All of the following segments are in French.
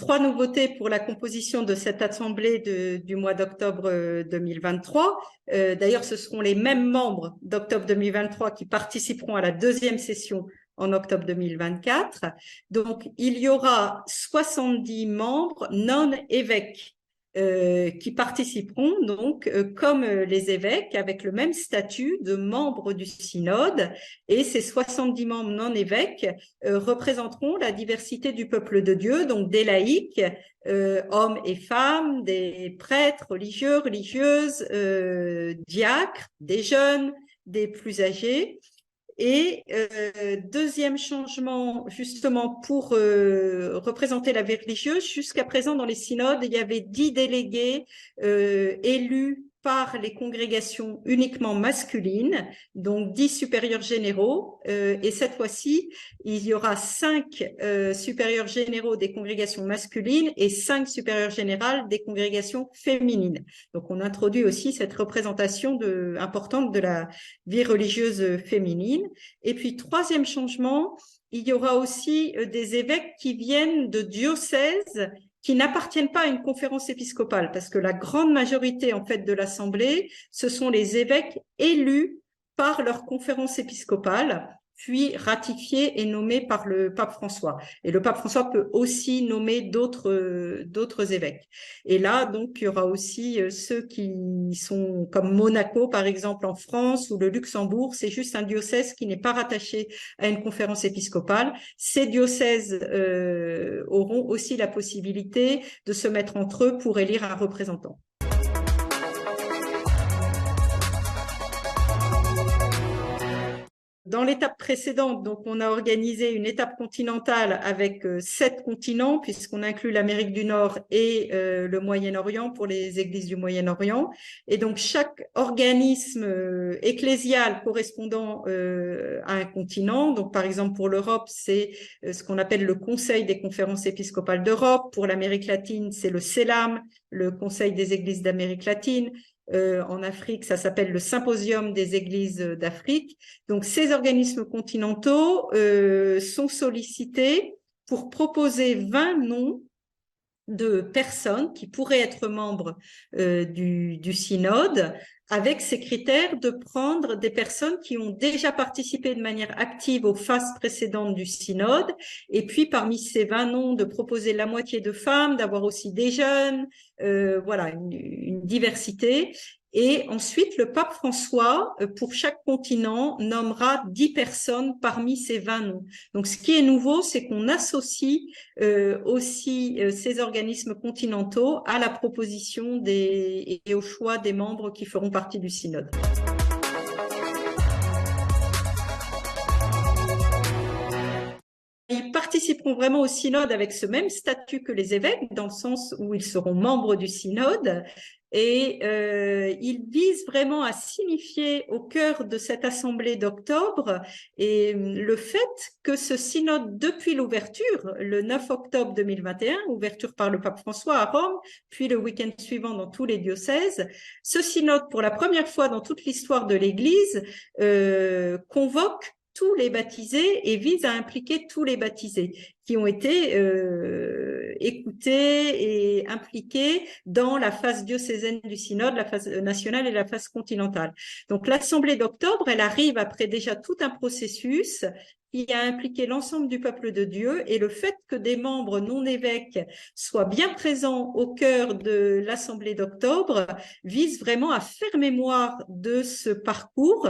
3 nouveautés pour la composition de cette assemblée du mois d'octobre 2023. D'ailleurs, ce seront les mêmes membres d'octobre 2023 qui participeront à la deuxième session en octobre 2024. Donc, il y aura 70 membres non-évêques qui participeront donc comme les évêques avec le même statut de membres du synode, et ces 70 membres non-évêques représenteront la diversité du peuple de Dieu, donc des laïcs, hommes et femmes, des prêtres, religieux, religieuses, diacres, des jeunes, des plus âgés. Et deuxième changement, justement pour représenter la vie religieuse, jusqu'à présent dans les synodes, il y avait 10 délégués élus par les congrégations uniquement masculines, donc 10 supérieurs généraux, et cette fois-ci, il y aura 5 supérieurs généraux des congrégations masculines et 5 supérieurs générales des congrégations féminines. Donc on introduit aussi cette représentation importante de la vie religieuse féminine. Et puis, troisième changement, il y aura aussi des évêques qui viennent de diocèses qui n'appartiennent pas à une conférence épiscopale, parce que la grande majorité, en fait, de l'Assemblée, ce sont les évêques élus par leur conférence épiscopale, puis ratifiés et nommés par le pape François. Et le pape François peut aussi nommer d'autres évêques. Et là, donc, il y aura aussi ceux qui sont comme Monaco, par exemple, en France, ou le Luxembourg. C'est juste un diocèse qui n'est pas rattaché à une conférence épiscopale. Ces diocèses auront aussi la possibilité de se mettre entre eux pour élire un représentant. Dans l'étape précédente, donc, on a organisé une étape continentale avec 7 continents, puisqu'on inclut l'Amérique du Nord et le Moyen-Orient pour les églises du Moyen-Orient. Et donc, chaque organisme ecclésial correspondant à un continent, donc par exemple pour l'Europe, c'est ce qu'on appelle le Conseil des conférences épiscopales d'Europe. Pour l'Amérique latine, c'est le CELAM, le Conseil des églises d'Amérique latine. En Afrique, ça s'appelle le Symposium des églises d'Afrique. Donc, ces organismes continentaux sont sollicités pour proposer 20 noms de personnes qui pourraient être membres du synode, avec ces critères de prendre des personnes qui ont déjà participé de manière active aux phases précédentes du synode, et puis parmi ces 20 noms, de proposer la moitié de femmes, d'avoir aussi des jeunes, voilà, une diversité. Et ensuite, le pape François, pour chaque continent, nommera 10 personnes parmi ces 20 noms. Donc, ce qui est nouveau, c'est qu'on associe aussi ces organismes continentaux à la proposition et au choix des membres qui feront partie du synode. Ils participeront vraiment au synode avec ce même statut que les évêques, dans le sens où ils seront membres du synode. Et ils visent vraiment à signifier au cœur de cette assemblée d'octobre et le fait que ce synode, depuis l'ouverture, le 9 octobre 2021, ouverture par le pape François à Rome, puis le week-end suivant dans tous les diocèses, ce synode, pour la première fois dans toute l'histoire de l'Église, convoque tous les baptisés et vise à impliquer tous les baptisés qui ont été écoutés et impliqués dans la phase diocésaine du synode, la phase nationale et la phase continentale. Donc l'Assemblée d'octobre, elle arrive après déjà tout un processus qui a impliqué l'ensemble du peuple de Dieu, et le fait que des membres non évêques soient bien présents au cœur de l'Assemblée d'octobre vise vraiment à faire mémoire de ce parcours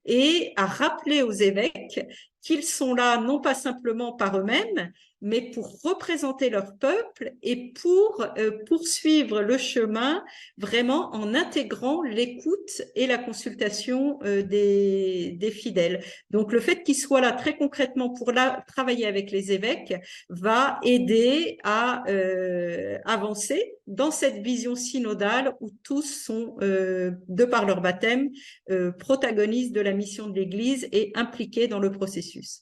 et à rappeler aux évêques qu'ils sont là non pas simplement par eux-mêmes, mais pour représenter leur peuple et pour poursuivre le chemin vraiment en intégrant l'écoute et la consultation des fidèles. Donc le fait qu'ils soient là très concrètement pour travailler avec les évêques va aider à avancer dans cette vision synodale où tous sont, de par leur baptême, protagonistes de la mission de l'Église et impliqués dans le processus.